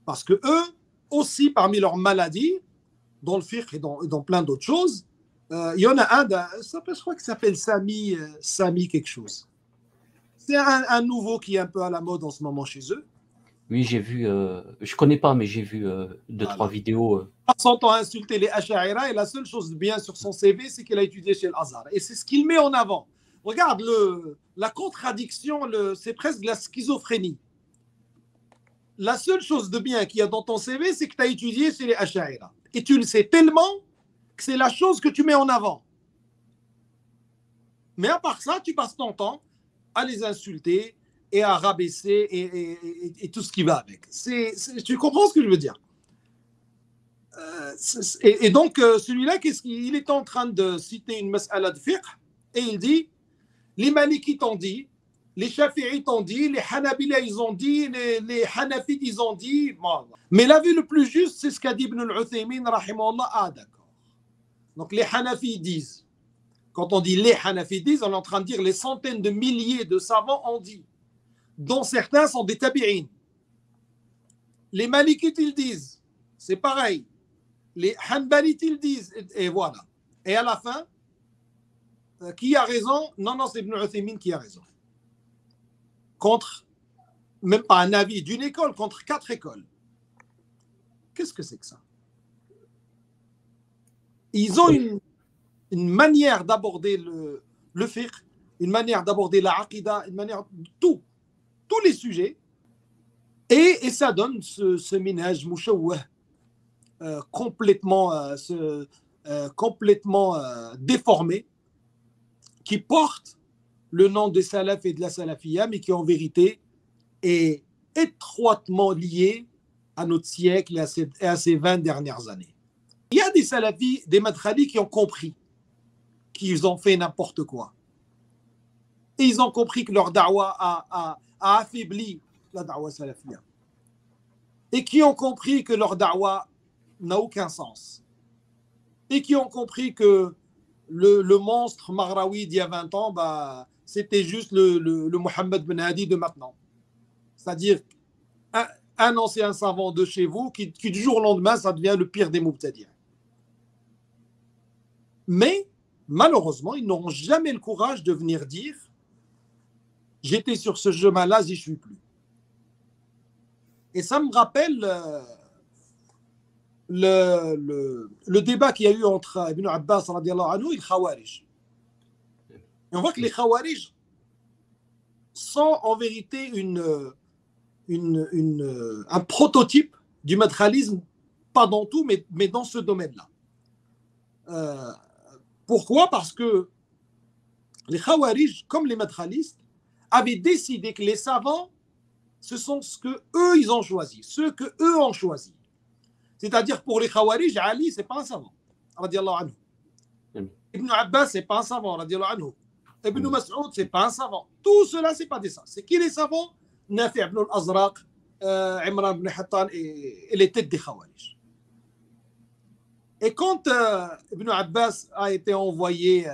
Parce que eux aussi, parmi leurs maladies, dans le fiqh et dans plein d'autres choses, il y en a un, je crois qu'il s'appelle Sami quelque chose. C'est un nouveau qui est un peu à la mode en ce moment chez eux. Oui, j'ai vu, je connais pas, mais j'ai vu deux, trois vidéos. S'entend insulter les Ash'aira et la seule chose de bien sur son CV, c'est qu'il a étudié chez l'Azhar. Et c'est ce qu'il met en avant. Regarde, la contradiction, c'est presque de la schizophrénie. La seule chose de bien qu'il y a dans ton CV, c'est que tu as étudié chez les Ash'aira. Et tu le sais tellement que c'est la chose que tu mets en avant. Mais à part ça, tu passes ton temps à les insulter et à rabaisser et tout ce qui va avec. Tu comprends ce que je veux dire? Et donc, celui-là, il est en train de citer une mas'ala de fiqh et il dit, les Malikites ont dit, les Shafi'ites ont dit, les Hanabila ils ont dit, les Hanafites ils ont dit. Mais l'avis le plus juste, c'est ce qu'a dit Ibn al-Uthaymin, rahimahullah. Ah, d'accord. Donc les Hanafis disent, quand on dit les Hanafis disent, on est en train de dire les centaines de milliers de savants ont dit, dont certains sont des tabi'in. Les Malikites ils disent, c'est pareil. Les Hanbalites ils disent, et voilà. Et à la fin, qui a raison? Non, c'est Ibn Uthaymin qui a raison. Contre, même pas un avis d'une école, contre 4 écoles. Qu'est-ce que c'est que ça? Ils ont une manière d'aborder le fiqh, une manière d'aborder la aqidah, une manière tous les sujets, et ça donne ce minhaj mouchawwah complètement déformé, qui porte le nom des salaf et de la salafiyya, mais qui en vérité est étroitement lié à notre siècle et à ces 20 dernières années. Il y a des salafis, des madkhali qui ont compris qu'ils ont fait n'importe quoi. Et ils ont compris que leur da'wa a affaibli la da'wa salafiyya. Et qui ont compris que leur da'wa n'a aucun sens. Et qui ont compris que le monstre Maghraoui d'il y a 20 ans, c'était juste le Mohammed Ben Hadi de maintenant. C'est-à-dire un ancien savant de chez vous qui du jour au lendemain, ça devient le pire des Mubtadi'in. Mais malheureusement, ils n'auront jamais le courage de venir dire « J'étais sur ce chemin-là, j'y suis plus ». Et ça me rappelle le débat qu'il y a eu entre Ibn Abbas radiallahu anhu et le Khawarij. Et on voit que les Khawarij sont en vérité un prototype du madkhalisme, pas dans tout, mais dans ce domaine-là. Pourquoi? Parce que les Khawarij, comme les madkhalistes, avaient décidé que les savants, ce sont ce que eux ils ont choisi, ceux que eux ont choisi. C'est-à-dire pour les Khawarij, Ali, c'est pas un savant, radiallahu anhu. Ibn Abbas, c'est pas un savant, radiallahu anhu. Ibn Mas'ud, c'est pas un savant. Tout cela, c'est pas des savants. C'est qui les savants? Nafi' ibn al-Azraq, Imran ibn Hattan et les têtes des Khawarij. Et quand Ibn Abbas a été envoyé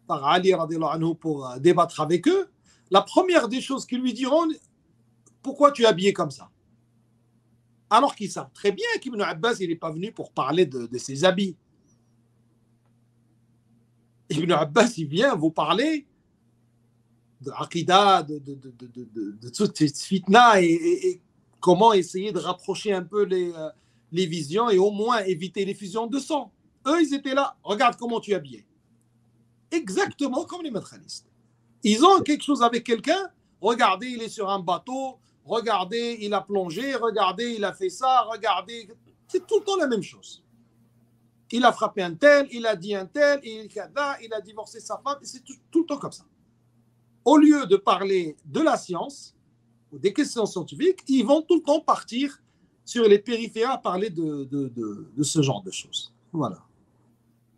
par Ali radiallahu anhu pour débattre avec eux, la première des choses qu'ils lui diront, pourquoi tu es habillé comme ça? Alors qu'ils savent très bien qu'Ibn Abbas il n'est pas venu pour parler de ses habits. Ibn Abbas il vient vous parler de Aqidah, de toute cette fitna et comment essayer de rapprocher un peu les visions et au moins éviter les fusions de sang. Eux ils étaient là, regarde comment tu es habillé. Exactement comme les madkhalistes. Ils ont quelque chose avec quelqu'un, regardez il est sur un bateau, regardez, il a plongé, regardez, il a fait ça, regardez. C'est tout le temps la même chose. Il a frappé un tel, il a dit un tel, il a divorcé sa femme, c'est tout le temps comme ça. Au lieu de parler de la science ou des questions scientifiques, ils vont tout le temps partir sur les périphéries à parler de ce genre de choses. Voilà.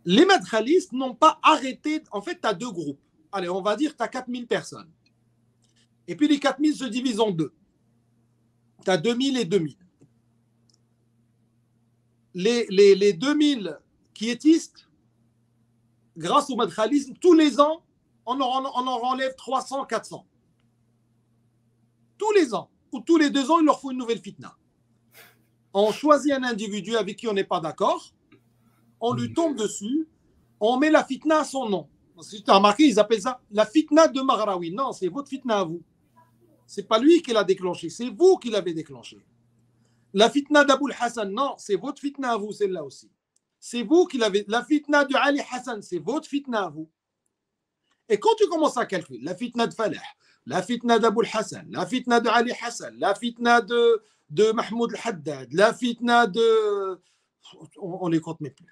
Les madkhalistes n'ont pas arrêté. En fait, tu as 2 groupes. Allez, on va dire que tu as 4000 personnes. Et puis les 4000 se divisent en 2. Tu as 2000 et 2000. Les 2000 quiétistes, grâce au madkhalisme, tous les ans, on en enlève 300, 400. Tous les ans, ou tous les 2 ans, il leur faut une nouvelle fitna. On choisit un individu avec qui on n'est pas d'accord, on lui tombe dessus, on met la fitna à son nom. Si tu as remarqué, ils appellent ça la fitna de Maghraoui. Non, c'est votre fitna à vous. C'est pas lui qui l'a déclenché, c'est vous qui l'avez déclenché. La fitna d'Aboul Hassan, non, c'est votre fitna à vous, celle-là aussi. C'est vous qui l'avez. La fitna de Ali Hassan, c'est votre fitna à vous. Et quand tu commences à calculer la fitna de Falah, la fitna d'Aboul Hassan, la fitna de Ali Hassan, la fitna de Mahmoud al-Haddad, la fitna de... On les compte même plus.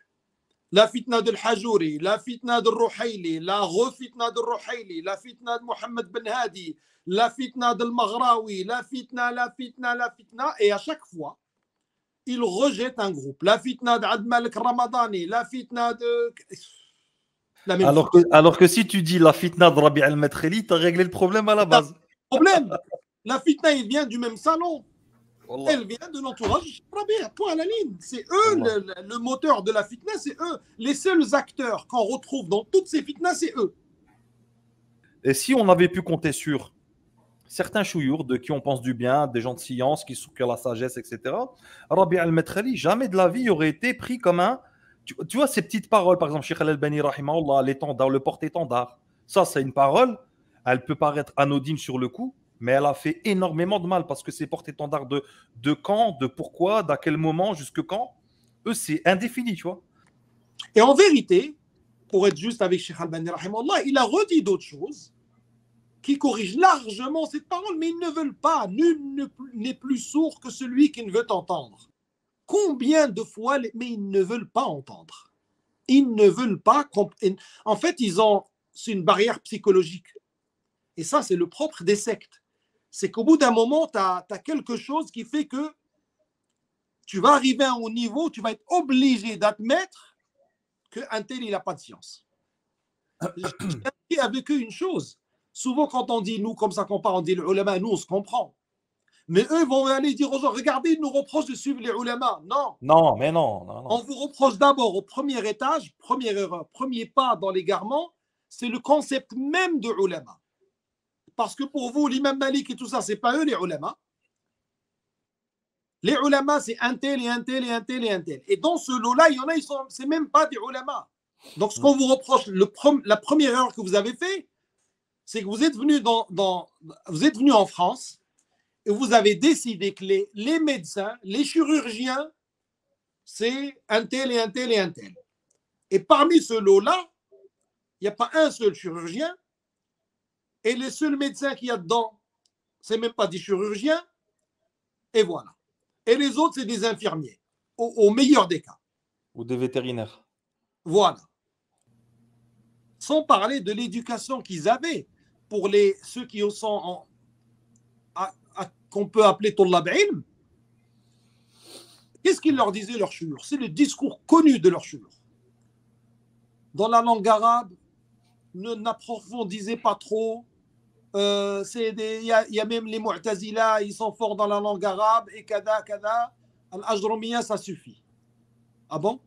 La fitna de Al-Hajouri, la fitna de Rouhaili, la refitna de Rouhaili, la fitna de Mohamed Ben Hadi, la fitna de Maghraoui, la fitna, et à chaque fois, il rejette un groupe. La fitna d'Abd Malik Ramadani, la fitna de... La même alors que si tu dis la fitna de Rabi al-Madkhali, tu as réglé le problème à la base. Problème. La fitna, il vient du même salon. Wallah. Elle vient de l'entourage Rabi, point à la ligne. C'est eux le moteur de la fitna, c'est eux. Les seuls acteurs qu'on retrouve dans toutes ces fitnas, c'est eux. Et si on avait pu compter sur certains chouyours de qui on pense du bien, des gens de science qui sont la sagesse, etc., Rabi al-Madkhali, jamais de la vie aurait été pris comme un... Tu vois ces petites paroles, par exemple, Cheikh Al-Albani, rahimahullah, l'étendard, le porte-étendard. Ça, c'est une parole, elle peut paraître anodine sur le coup, mais elle a fait énormément de mal parce que c'est porte-étendard de quand, de pourquoi, d'à quel moment, jusque quand. Eux, c'est indéfini, tu vois. Et en vérité, pour être juste avec Cheikh Al-Albani, rahimahullah, il a redit d'autres choses qui corrigent largement cette parole, mais ils ne veulent pas. Nul n'est plus sourd que celui qui ne veut entendre. Combien de fois, mais ils ne veulent pas entendre. Ils ne veulent pas. En fait, c'est une barrière psychologique. Et ça, c'est le propre des sectes. C'est qu'au bout d'un moment, tu as quelque chose qui fait que tu vas arriver à un haut niveau, tu vas être obligé d'admettre qu'un tel, il n'a pas de science. J'ai dit avec eux une chose. Souvent, quand on dit nous, comme ça qu'on parle, on dit les ulama, nous, on se comprend. Mais eux vont aller dire aux gens, regardez, ils nous reprochent de suivre les ulama. Non. Non, mais non. On vous reproche d'abord au premier étage, première erreur, premier pas dans l'égarement, c'est le concept même de ulama. Parce que pour vous, l'imam Malik et tout ça, c'est pas eux les ulama. Les ulama, c'est un tel et un tel et un tel et un tel. Et dans ce lot-là, il y en a, c'est même pas des ulama. Donc, ce qu'on vous reproche, la première erreur que vous avez fait, c'est que vous êtes venu vous êtes venu en France et vous avez décidé que les médecins, les chirurgiens, c'est un tel et un tel et un tel. Et parmi ce lot-là, il n'y a pas un seul chirurgien. Et les seuls médecins qu'il y a dedans, ce n'est même pas des chirurgiens. Et voilà. Et les autres, c'est des infirmiers, au meilleur des cas. Ou des vétérinaires. Voilà. Sans parler de l'éducation qu'ils avaient pour ceux qui sont qu'on peut appeler Tullab Ilm. Qu'est-ce qu'ils leur disaient, leur chouyour? C'est le discours connu de leur chouyour. Dans la langue arabe, n'approfondissez pas trop. Il y a même les Mu'tazila, ils sont forts dans la langue arabe et kada. Al-Ajrumiya, ça suffit. Ah bon?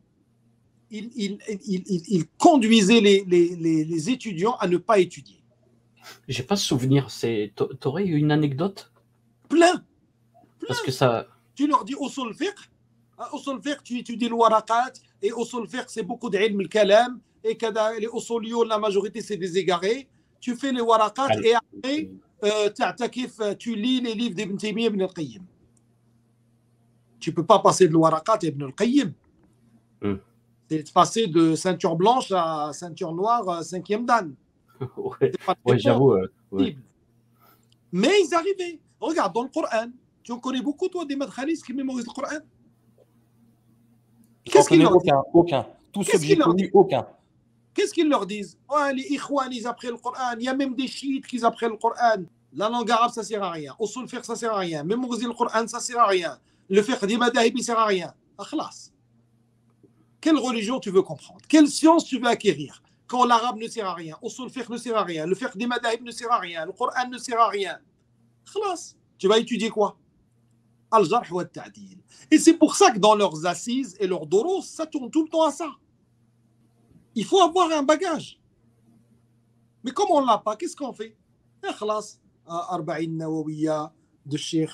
Il conduisait les étudiants à ne pas étudier. J'ai pas souvenir. T'aurais eu une anecdote? Plein. Parce que ça. Tu leur dis usul fiqh. Usul fiqh, tu étudies le waraqat. Et usul fiqh, c'est beaucoup d'ilm al-kalam. Et les usuliyoun, la majorité, c'est des égarés. Tu fais les waraqat et après, tu lis les livres d'Ibn Taymiyyah et Ibn al-Qayyim. Tu ne peux pas passer de l'Waraqat et Ibn al-Qayyim. C'est passer de ceinture blanche à ceinture noire, 5e dan. Ouais, j'avoue. Ouais. Mais ils arrivaient. Regarde, dans le Coran, tu en connais beaucoup, toi, des madkhalis qui mémorisent le Coran? Qu'est-ce qu'ils leur disent? Aucun. Tous ceux que j'ai connus, aucun. Qu'est-ce qu'ils leur disent? Les ikhwan, ils apprennent le Coran. Il y a même des chiites qui apprennent le Coran. La langue arabe, ça ne sert à rien. Usul fiqh, ça ne sert à rien. Mémoriser le Coran, ça ne sert à rien. Le fiqh des madahib, il ne sert à rien. Akhlas. Quelle religion tu veux comprendre? Quelle science tu veux acquérir? Quand l'arabe ne sert à rien, usul fiqh ne sert à rien, le fiqh des madahib ne sert à rien, le Coran ne sert à rien. Akhlas. Tu vas étudier quoi? Al-Jarh wa al-Ta'dil. Et c'est pour ça que dans leurs assises et leurs doros, ça tourne tout le temps à ça. Il faut avoir un bagage. Mais comme on ne l'a pas, qu'est-ce qu'on fait? Khlas, Arba'in Nawawiya, de Cheikh,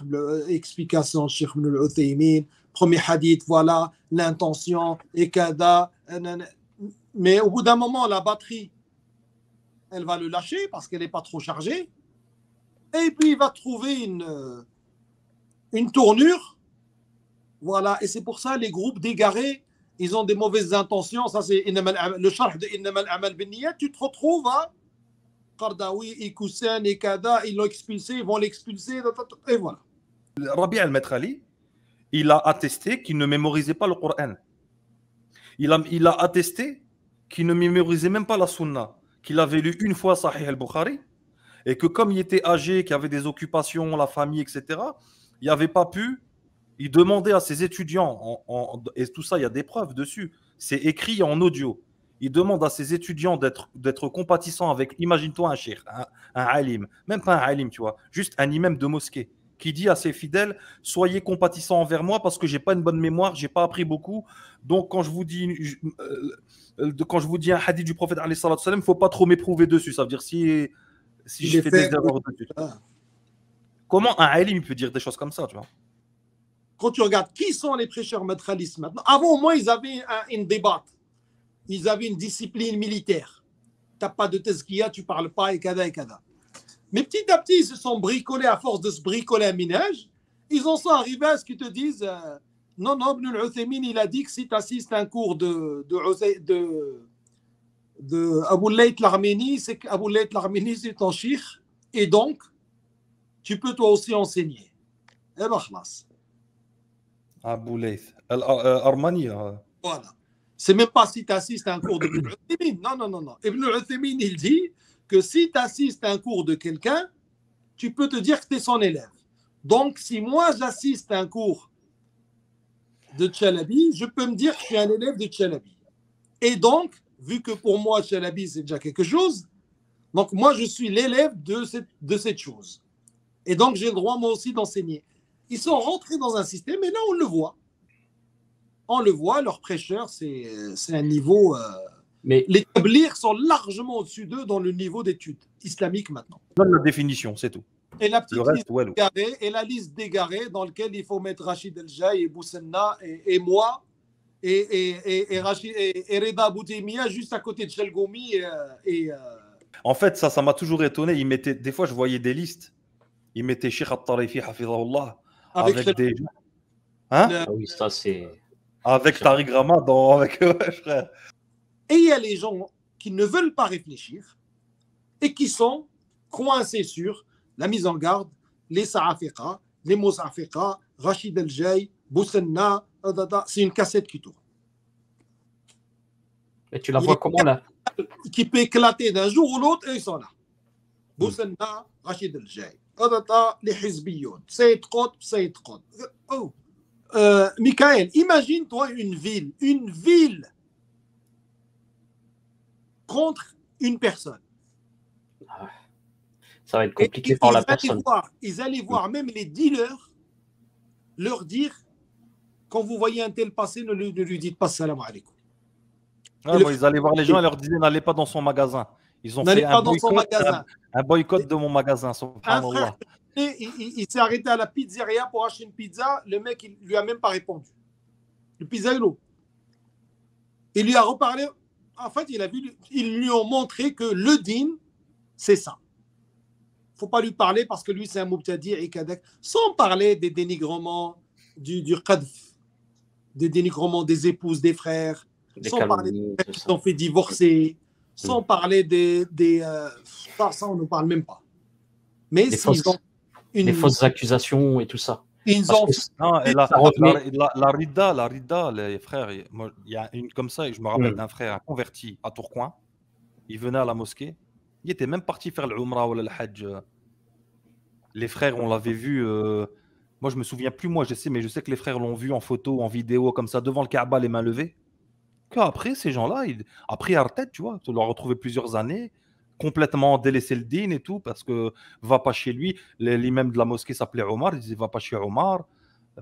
explication de Cheikh Ibn al-Uthaymin, premier hadith, voilà, l'intention, et kada. Mais au bout d'un moment, la batterie, elle va le lâcher parce qu'elle n'est pas trop chargée. Et puis, il va trouver une tournure. Voilà, et c'est pour ça les groupes d'égarés, ils ont des mauvaises intentions. Ça, c'est le charh de Innamal A'mal Binniyat. Tu te retrouves à Qardawi, Ikoussen, et Kada, ils l'ont expulsé, ils vont l'expulser, et voilà. Rabi' al-Madkhali, il a attesté qu'il ne mémorisait pas le Coran. Il a attesté qu'il ne mémorisait même pas la Sunna, qu'il avait lu une fois Sahih al-Bukhari, et que comme il était âgé, qu'il avait des occupations, la famille, etc., il n'avait pas pu. Il demandait à ses étudiants, et tout ça, il y a des preuves dessus, c'est écrit en audio. Il demande à ses étudiants d'être compatissants avec, imagine-toi un cheikh, un alim, même pas un alim, tu vois, juste un imam de mosquée, qui dit à ses fidèles, soyez compatissants envers moi parce que j'ai pas une bonne mémoire, j'ai pas appris beaucoup. Donc quand je vous dis un hadith du prophète, il ne faut pas trop m'éprouver dessus. Ça veut dire si je fais des erreurs dessus. Comment un alim peut dire des choses comme ça, tu vois? Quand tu regardes qui sont les prêcheurs madralistes maintenant, avant au moins ils avaient une débat, ils avaient une discipline militaire. Tu n'as pas de tezkiya, tu ne parles pas, et kada et kada. Mais petit à petit, ils se sont bricolés à force de se bricoler un minage. Ils en sont arrivés à ce qu'ils te disent non, Ibn al-Uthaymin, il a dit que si tu assistes à un cours de Abu Layth l'Arménie, c'est qu'Abu Layth l'Arménie, c'est ton cheikh, et donc tu peux toi aussi enseigner. Eh ben, khlas. Abu Layth, l'Arménie. Voilà. C'est même pas si tu assistes à un cours de Ibn al-Uthaymin. Non. Ibn al-Uthaymin, il dit que si tu assistes à un cours de quelqu'un, tu peux te dire que tu es son élève. Donc, si moi j'assiste à un cours de Chalabi, je peux me dire que je suis un élève de Chalabi. Et donc, vu que pour moi, Chalabi, c'est déjà quelque chose, donc moi, je suis l'élève de cette chose. Et donc, j'ai le droit, moi aussi, d'enseigner. Ils sont rentrés dans un système, et là, on le voit. On le voit, leurs prêcheurs, c'est un niveau... Mais les tablirs sont largement au-dessus d'eux dans le niveau d'études islamiques maintenant. Donne la définition, c'est tout. Et la petite liste d'égarés, et la liste d'égarés dans laquelle il faut mettre Rachid El-Jay et Boussenna et moi et Reda Boutemia juste à côté de Chelgoumi. En fait, ça m'a toujours étonné. Des fois, je voyais des listes. Ils mettaient Cheikh Al-Tarifi, Hafizahullah, avec des gens. Hein? Oui, ça c'est... Avec Tariq Ramadan, avec... Ouais, frère. Et il y a les gens qui ne veulent pas réfléchir et qui sont coincés sur la mise en garde, les Sa'afiqa, les Mousafiqa, Rachid El-Jay, Boussenna, c'est une cassette qui tourne. Et tu la vois comment là? Qui peut éclater d'un jour ou l'autre et ils sont là. Boussenna, Rachid El-Jay, les Hizbiyoun, Saïd Qutb, Saïd Qutb. Oh. Michael, imagine-toi une ville contre une personne. Ça va être compliqué pour la personne. Ils allaient voir même les dealers leur dire quand vous voyez un tel passer, ne lui dites pas salam alaikum. Ils allaient voir les gens et leur disaient n'allez pas dans son magasin. Ils ont fait un boycott de mon magasin. Subhanallah. Il s'est arrêté à la pizzeria pour acheter une pizza. Le mec, il lui a même pas répondu. Le pizzaïolo. Il lui a reparlé. En fait, ils lui ont montré que le din, c'est ça. Il ne faut pas lui parler parce que lui, c'est un mubtadi et kadek. Sans parler des dénigrements du qadf, des dénigrements des épouses, des frères, sans parler des frères qui sont fait divorcer, sans parler ça, on ne parle même pas. Mais les fausses accusations et tout ça. La Rida, les frères, il y a une comme ça, et je me rappelle d'un frère converti à Tourcoing. Il venait à la mosquée. Il était même parti faire l'Umrah ou le Hajj. Les frères, on l'avait vu. Moi, je me souviens plus, mais je sais que les frères l'ont vu en photo, en vidéo, comme ça, devant le Kaaba, les mains levées. Qu'après, ces gens-là, après Artet, tu vois, tu l'as retrouvé plusieurs années, complètement délaissé le din et tout, parce que va pas chez lui. L'imam de la mosquée s'appelait Omar, il disait va pas chez Omar,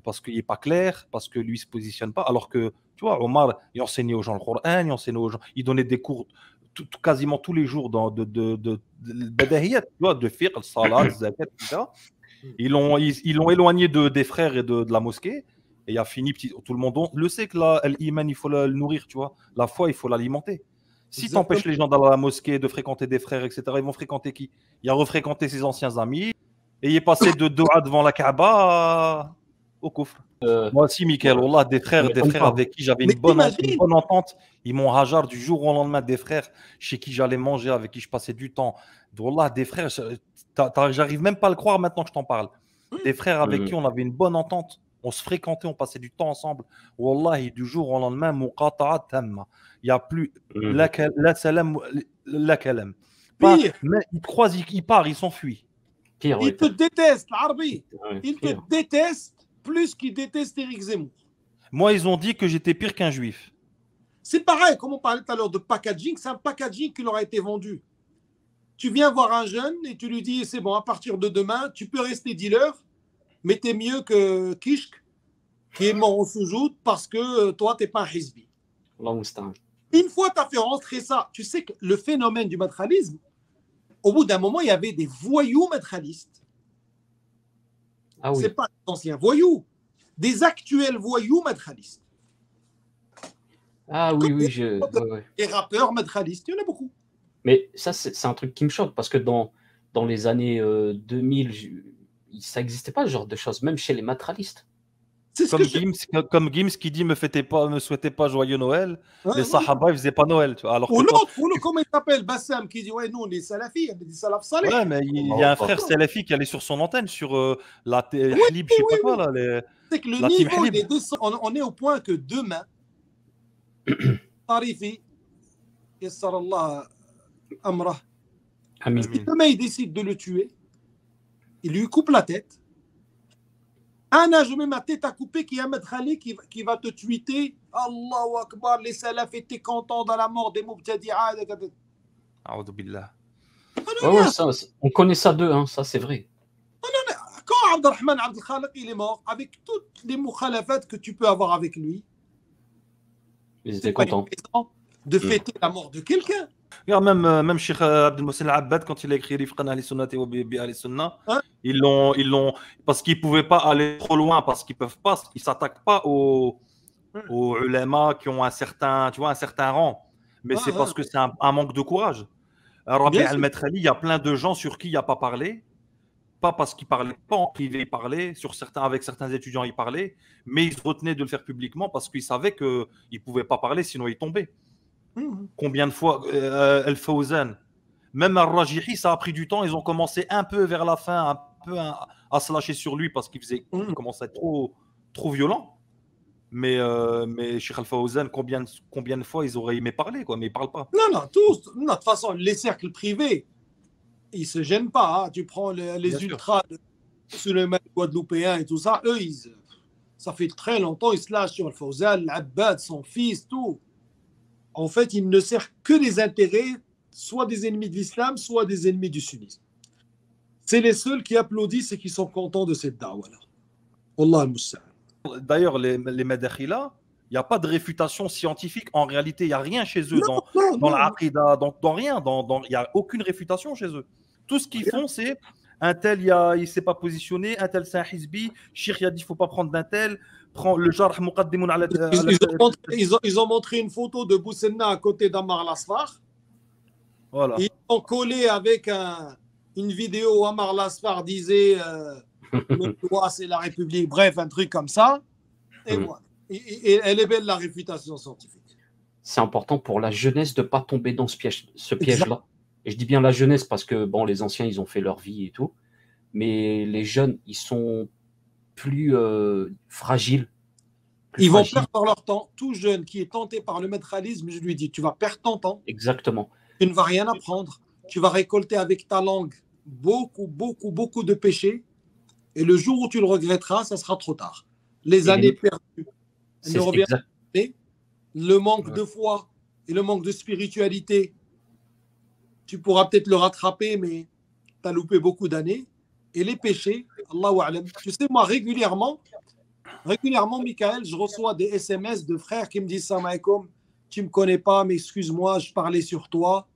parce qu'il n'est pas clair, parce que lui ne se positionne pas. Alors que, tu vois, Omar, il enseignait aux gens le Coran, il enseignait aux gens, il donnait des cours quasiment tous les jours de badahiyat, tu vois, de fiqh, le salat, le zakat, etc. Ils l'ont éloigné des frères et de la mosquée. Et il a fini, tout le monde le sait que l'iman, il faut le nourrir, tu vois. La foi, il faut l'alimenter. Si tu empêches les gens d'aller à la mosquée, de fréquenter des frères, etc., ils vont fréquenter qui? Il a refréquenté ses anciens amis. Et il est passé de Doha devant la Kaaba au Koufr. Moi aussi, Michael, Wallah, des frères avec qui j'avais une bonne entente. Ils m'ont hajar du jour au lendemain, des frères chez qui j'allais manger, avec qui je passais du temps. Wallah, des frères, j'arrive même pas à le croire maintenant que je t'en parle. Des frères avec qui on avait une bonne entente. On se fréquentait, on passait du temps ensemble. Wallahi, du jour au lendemain, muqata'a tamma. Il n'y a plus la salam, la kalam. Mais ils te croisent, ils partent, ils s'enfuient. Ils te détestent, l'Arbi. Ils te détestent plus qu'ils détestent Éric Zemmour. Moi, ils ont dit que j'étais pire qu'un juif. C'est pareil, comme on parlait tout à l'heure de packaging, c'est un packaging qui leur a été vendu. Tu viens voir un jeune et tu lui dis, c'est bon, à partir de demain, tu peux rester dealer, mais t'es mieux que Kishk, qui est mort en sous-joute parce que toi, t'es pas un hizbi. Une fois tu as fait rentrer ça, tu sais que le phénomène du matralisme, au bout d'un moment, il y avait des voyous matralistes. Ah oui. C'est pas des anciens voyous, des actuels voyous matralistes. Ah oui, oui, des rappeurs matralistes, il y en a beaucoup. Mais ça, c'est un truc qui me choque parce que dans les années 2000, ça n'existait pas ce genre de choses, même chez les matralistes. Comme Gims qui dit me souhaitez pas joyeux Noël, les Sahaba ils faisaient pas Noël. Alors ou l'autre, comment il s'appelle, Bassam, qui dit ouais, nous on est salafis, on est des salaf salih. Ouais, mais il y a un frère salafi qui allait sur son antenne, sur la Halib, je sais pas quoi là. C'est que le niveau des deux, on est au point que demain, Tarifi, Yassarallah Amrah, si demain il décide de le tuer, il lui coupe la tête. Anna, je mets ma tête à couper qui est Ahmed Khalid qui va te tweeter Allahu Akbar, les salafs étaient contents dans la mort des Mubtadi'a. A'udhu billah. On connaît ça d'eux, hein, ça c'est vrai. Quand Abdelrahman Abdel Khaliq il est mort, avec toutes les mukhalafat que tu peux avoir avec lui, ils étaient contents de fêter la mort de quelqu'un. Même Cheikh Abdel Mohsen Al-Abbad, quand il a écrit Rifqan Ahli Sunnati wa Bi Ahli Sunnah, ils l'ont parce qu'ils ne pouvaient pas aller trop loin, parce qu'ils peuvent pas, ils s'attaquent pas aux ulama qui ont un certain rang, mais c'est parce que c'est un manque de courage. Rabi Al-Madkhali, il y a plein de gens sur qui il n'a pas parlé, pas parce qu'il parlait pas en privé, il parlait avec certains étudiants, il parlait, mais il se retenait de le faire publiquement parce qu'il savait qu'il ne pouvait pas parler, sinon il tombait. Combien de fois Al-Fawzan, même Al-Rajihi, ça a pris du temps. Ils ont commencé un peu vers la fin, à se lâcher sur lui parce qu'il commençait à être trop violent. Mais Cheikh Al-Fawzan, combien de fois ils auraient aimé parler, quoi, mais ils ne parlent pas. Non, tous. De toute façon, les cercles privés, ils ne se gênent pas. Hein. Tu prends les ultras sur le guadeloupéen et tout ça, eux, ça fait très longtemps, ils se lâchent sur Al-Fawzan, l'Abbad, son fils, tout. En fait, il ne sert que des intérêts, soit des ennemis de l'islam, soit des ennemis du sunnisme. C'est les seuls qui applaudissent et qui sont contents de cette da'wa-là. Wallah al-Musta'an. D'ailleurs, les Madakhila, il n'y a pas de réfutation scientifique. En réalité, il n'y a rien chez eux dans l'Aqida, dans rien. Il n'y a aucune réfutation chez eux. Tout ce qu'ils font, c'est un tel, il ne s'est pas positionné, un tel, c'est un hizbi, Cheikh a dit, il ne faut pas prendre d'un tel. Le jarh muqaddimun ala ils ont montré une photo de Boussenna à côté d'Ammar al-Asfar. Voilà. Ils ont collé avec une vidéo où Ammar al-Asfar disait le droit c'est la République, bref, un truc comme ça. Et voilà. Et elle est belle la réfutation scientifique. C'est important pour la jeunesse de ne pas tomber dans ce piège-là. Et je dis bien la jeunesse parce que bon, les anciens, ils ont fait leur vie et tout. Mais les jeunes, ils sont plus fragiles. Ils vont perdre leur temps. Tout jeune qui est tenté par le matralisme, je lui dis, tu vas perdre ton temps. Exactement. Tu ne vas rien apprendre. Tu vas récolter avec ta langue beaucoup de péchés. Et le jour où tu le regretteras, ça sera trop tard. Les années perdues ne reviennent pas. Le manque de foi et le manque de spiritualité, tu pourras peut-être le rattraper, mais tu as loupé beaucoup d'années. Et les péchés, Allahu A'lam. Tu sais, moi, régulièrement, Michael, je reçois des SMS de frères qui me disent Salam alaikum, tu ne me connais pas, mais excuse-moi, je parlais sur toi.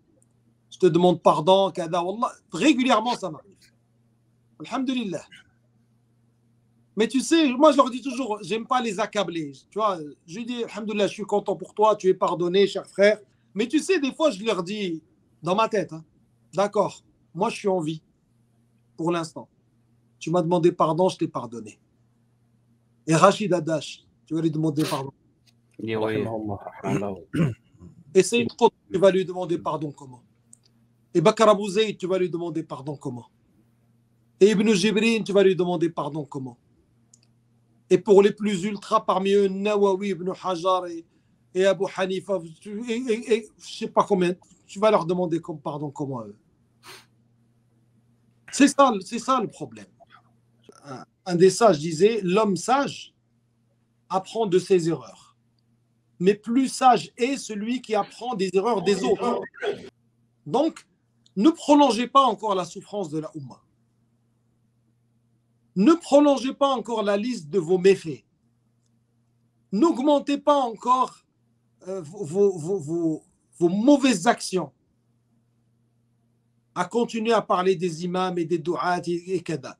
Je te demande pardon, kada. Wallah, régulièrement, ça m'arrive. Alhamdulillah. Mais tu sais, moi je leur dis toujours, j'aime pas les accabler. Tu vois, je dis, alhamdoulilah, je suis content pour toi, tu es pardonné, cher frère. Mais tu sais, des fois, je leur dis, dans ma tête, hein, d'accord, moi je suis en vie pour l'instant. Tu m'as demandé pardon, je t'ai pardonné. Et Rachid Adash, tu vas lui demander pardon. Et ouais, Et Saïd Qutb, tu vas lui demander pardon comment? Et Bakr Abou Zayd, tu vas lui demander pardon comment? Et Ibn Jibrin, tu vas lui demander pardon comment? Et pour les plus ultra parmi eux, Nawawi, Ibn Hajar et Abu Hanifa, je ne sais pas combien, tu vas leur demander pardon comment eux. C'est ça le problème. Un des sages disait, l'homme sage apprend de ses erreurs. Mais plus sage est celui qui apprend des erreurs des autres. Donc, ne prolongez pas encore la souffrance de la Oumma. Ne prolongez pas encore la liste de vos méfaits. N'augmentez pas encore vos mauvaises actions à continuer à parler des imams et des dou'at et kada.